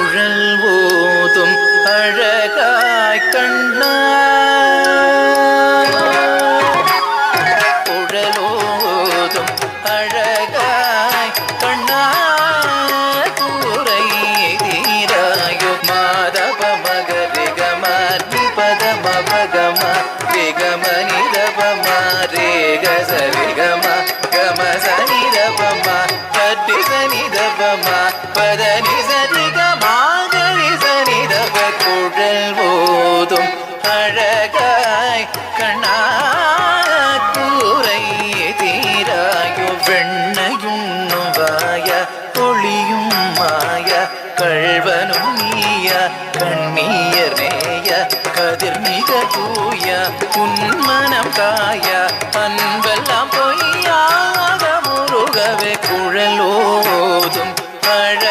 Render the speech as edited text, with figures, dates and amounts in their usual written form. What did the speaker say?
குழல் ஓதும் அழகாய் கண்ணா குழலோதும் அழகாய் கண்ணா கூரை தீராயோ மாதவ மகரிக மாற்றி பதம பகம ரிகம நிதபம ரேக சரிகம கம சனிதபம பட்டி சனிதபம பதனி சரிகம கரி சனிதப குழல் ஓதும் அழகாய் கண்ணா கூரை தீராயோ வெண்ணையுண்ணும் வாய ஒளியும் மாய கள்வனும் நீய கண்ணீர் நேய கதிர் மிக தூய உன்மனம் காய அன்பெல்லாம் பொய்யாக முருகவே குழலோதும் அழ